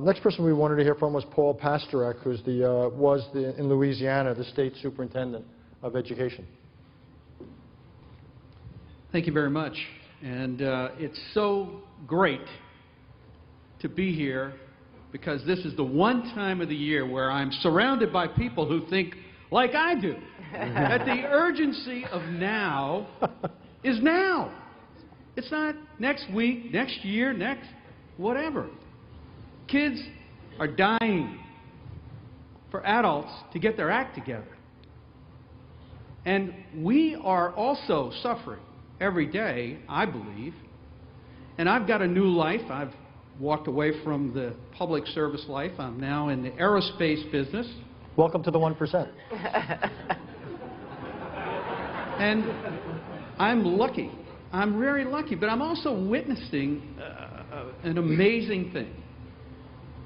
Next person we wanted to hear from was Paul Pastorek, who's in Louisiana, the state superintendent of education. Thank you very much. And it's so great to be here, because this is the one time of the year where I'm surrounded by people who think like I do, that the urgency of now is now. It's not next week, next year, next whatever. Kids are dying for adults to get their act together. And we are also suffering every day, I believe. And I've got a new life. I've walked away from the public service life. I'm now in the aerospace business. Welcome to the 1%. And I'm lucky. I'm very lucky. But I'm also witnessing an amazing thing.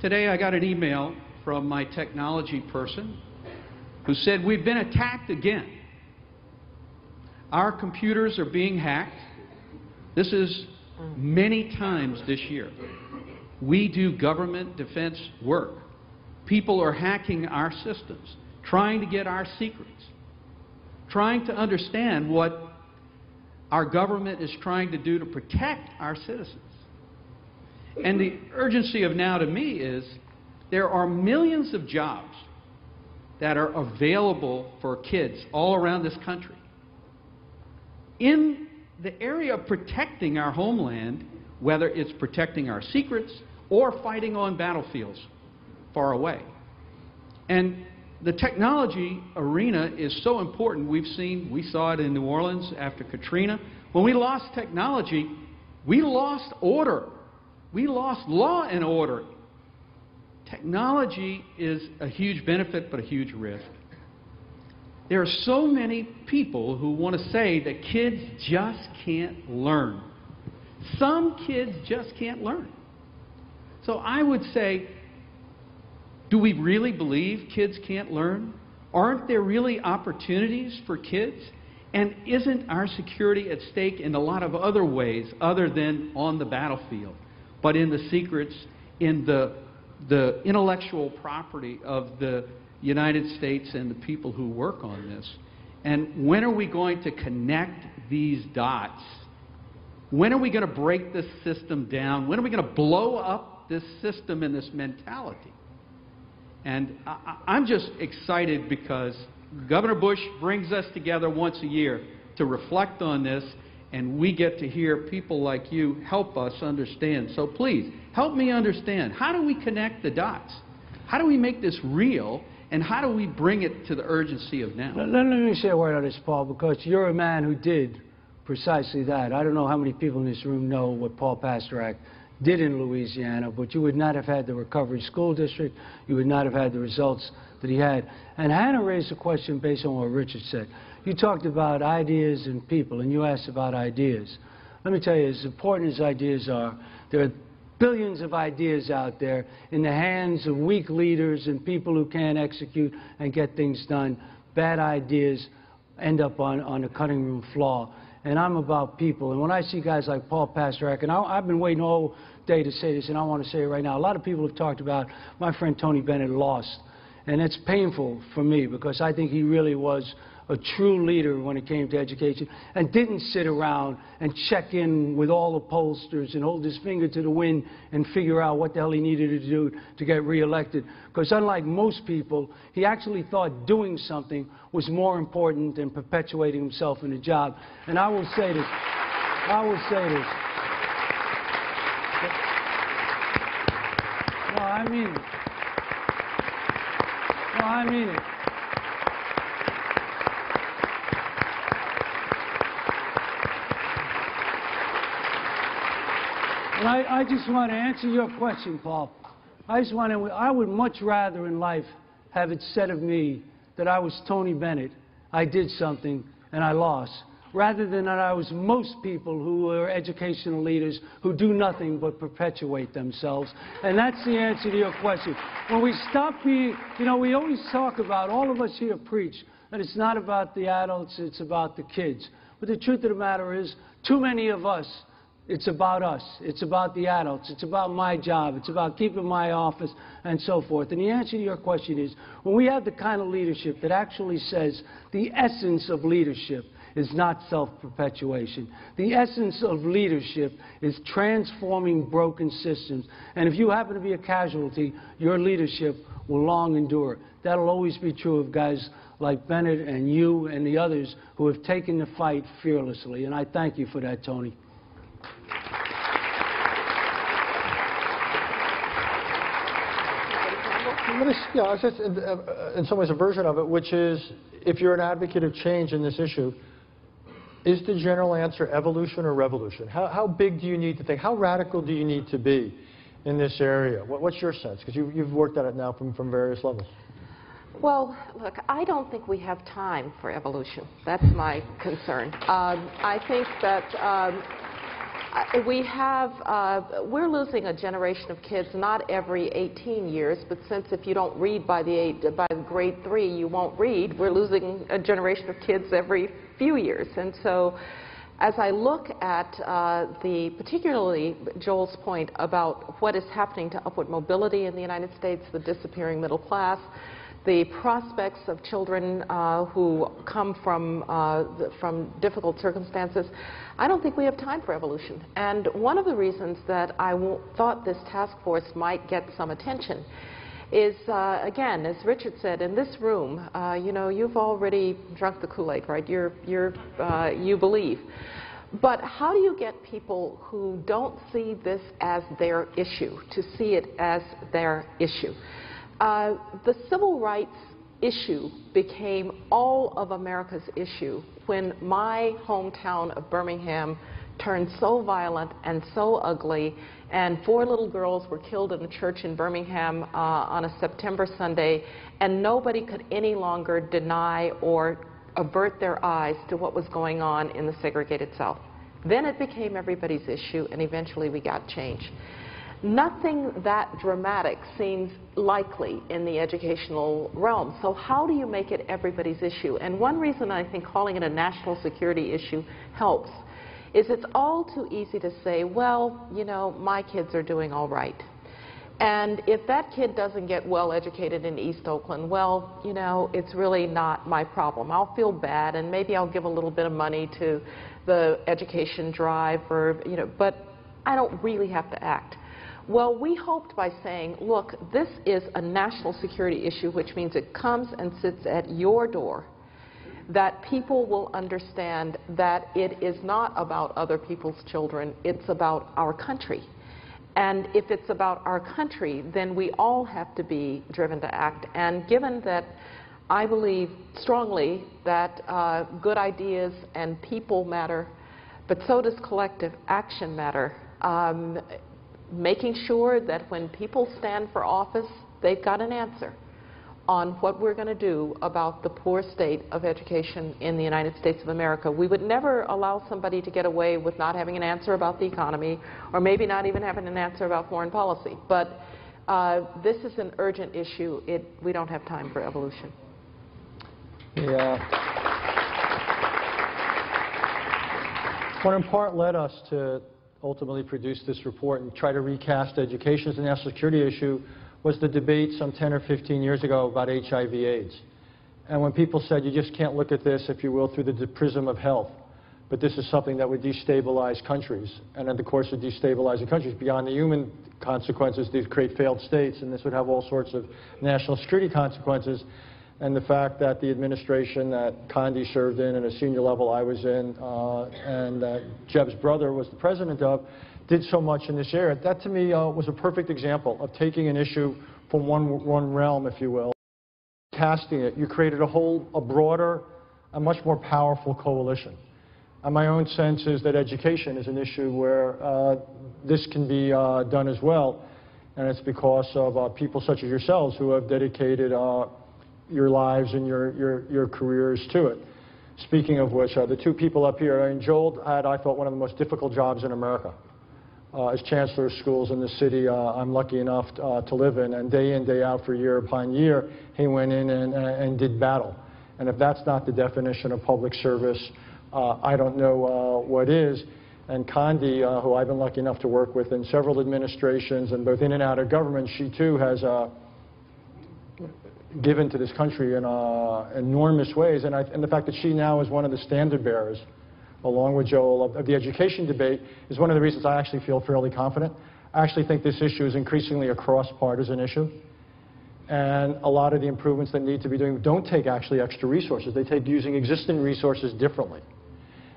Today I got an email from my technology person who said, we've been attacked again. Our computers are being hacked. This is many times this year. We do government defense work. People are hacking our systems, trying to get our secrets, trying to understand what our government is trying to do to protect our citizens. And the urgency of now to me is there are millions of jobs that are available for kids all around this country. In the area of protecting our homeland, whether it's protecting our secrets or fighting on battlefields far away. And the technology arena is so important. We saw it in New Orleans after Katrina. When we lost technology, we lost order. We lost law and order. Technology is a huge benefit, but a huge risk. There are so many people who want to say that kids just can't learn. Some kids just can't learn. So I would say, do we really believe kids can't learn? Aren't there really opportunities for kids? And isn't our security at stake in a lot of other ways other than on the battlefield, but in the secrets, in the intellectual property of the United States and the people who work on this? And when are we going to connect these dots? When are we going to break this system down? When are we going to blow up this system and this mentality? And I'm just excited because Governor Bush brings us together once a year to reflect on this, and we get to hear people like you help us understand. So please, help me understand. How do we connect the dots? How do we make this real, and how do we bring it to the urgency of now? Let me say a word on this, Paul, because you're a man who did precisely that. I don't know how many people in this room know what Paul Pasternak did in Louisiana, but you would not have had the Recovery School District. You would not have had the results that he had. And Hannah raised a question based on what Richard said. You talked about ideas and people, and you asked about ideas. Let me tell you, as important as ideas are, there are billions of ideas out there in the hands of weak leaders and people who can't execute and get things done. Bad ideas end up on the cutting room floor. And I'm about people. And when I see guys like Paul Pasternak, and I've been waiting all day to say this, and I want to say it right now. A lot of people have talked about my friend Tony Bennett lost. And it's painful for me because I think he really was a true leader when it came to education and didn't sit around and check in with all the pollsters and hold his finger to the wind and figure out what the hell he needed to do to get reelected. Because unlike most people, he actually thought doing something was more important than perpetuating himself in a job. And I will say this. No, I mean it. No, I mean it. And I just want to answer your question, Paul. I would much rather in life have it said of me that I was Tony Bennett, I did something, and I lost, rather than that I was most people who are educational leaders who do nothing but perpetuate themselves. And that's the answer to your question. When we stop being, you know, we always talk about, all of us here preach, that it's not about the adults, it's about the kids. But the truth of the matter is, too many of us, it's about us. It's about the adults. It's about my job. It's about keeping my office and so forth. And the answer to your question is, when we have the kind of leadership that actually says the essence of leadership is not self-perpetuation. The essence of leadership is transforming broken systems. And if you happen to be a casualty, your leadership will long endure. That'll always be true of guys like Bennett and you and the others who have taken the fight fearlessly. And I thank you for that, Tony. It's just, in some ways a version of it, which is, if you're an advocate of change in this issue, is the general answer evolution or revolution? How big do you need to think? How radical do you need to be in this area? What's your sense? Because you've worked at it now from various levels. Well, look, I don't think we have time for evolution. That's my concern. I think that we're losing a generation of kids not every 18 years, but since if you don't read by grade 3, you won't read, we're losing a generation of kids every few years. And so As I look at particularly Joel's point about what is happening to upward mobility in the United States, the disappearing middle class, the prospects of children who come from difficult circumstances, I don't think we have time for evolution. And one of the reasons that I thought this task force might get some attention is, again, as Richard said, in this room, you know, you've already drunk the Kool-Aid, right? You believe. But how do you get people who don't see this as their issue to see it as their issue? The civil rights issue became all of America's issue when my hometown of Birmingham turned so violent and so ugly, and 4 little girls were killed in a church in Birmingham on a September Sunday, and nobody could any longer deny or avert their eyes to what was going on in the segregated South. Then it became everybody's issue, and eventually we got change. Nothing that dramatic seems likely in the educational realm. So how do you make it everybody's issue? And one reason I think calling it a national security issue helps is it's all too easy to say, well, you know, my kids are doing all right. And if that kid doesn't get well educated in East Oakland, well, you know, it's really not my problem. I'll feel bad, and maybe I'll give a little bit of money to the education drive, or, you know, but I don't really have to act. Well, we hoped by saying, look, this is a national security issue, which means it comes and sits at your door, that people will understand that it is not about other people's children, it's about our country. And if it's about our country, then we all have to be driven to act. And given that I believe strongly that good ideas and people matter, but so does collective action matter, making sure that when people stand for office, they've got an answer on what we're going to do about the poor state of education in the United States of America. We would never allow somebody to get away with not having an answer about the economy, or maybe not even having an answer about foreign policy. But this is an urgent issue. We don't have time for evolution. Yeah. What in part led us to ultimately produce this report and try to recast education as a national security issue was the debate some 10 or 15 years ago about HIV/AIDS. And when people said, you just can't look at this, if you will, through the prism of health, but this is something that would destabilize countries. And in the course of destabilizing countries, beyond the human consequences, these create failed states, and this would have all sorts of national security consequences. And the fact that the administration that Condi served in, and a senior level I was in, and Jeb's brother was the president of, did so much in this area. That, to me, was a perfect example of taking an issue from one realm, if you will, casting it. You created a broader, a much more powerful coalition. And my own sense is that education is an issue where this can be done as well, and it's because of people such as yourselves who have dedicated your lives and your careers to it. Speaking of which, the 2 people up here, I mean, Joel had, I thought, one of the most difficult jobs in America. As chancellor of schools in the city I'm lucky enough to live in day out for year upon year, he went in and did battle. And if that's not the definition of public service, I don't know what is. And Condi, who I've been lucky enough to work with in several administrations and both in and out of government, she too has given to this country in enormous ways. And the fact that she now is one of the standard bearers, along with Joel, of the education debate is one of the reasons I actually feel fairly confident. I actually think this issue is increasingly a cross-partisan issue. And a lot of the improvements that need to be doing don't take actually extra resources. They take using existing resources differently.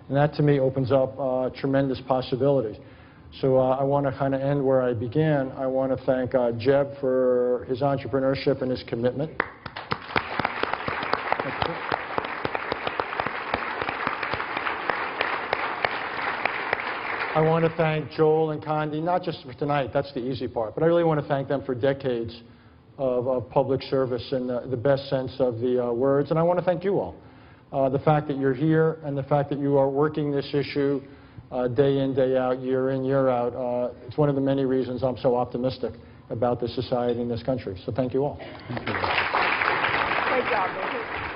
And that, to me, opens up tremendous possibilities. So I want to kind of end where I began. I want to thank Jeb for his entrepreneurship and his commitment. I want to thank Joel and Condi, not just for tonight, that's the easy part, but I really want to thank them for decades of public service in the best sense of the words. And I want to thank you all. The fact that you're here and the fact that you are working this issue day in, day out, year in, year out, it's one of the many reasons I'm so optimistic about this society and this country. So thank you all. Great job, Richard.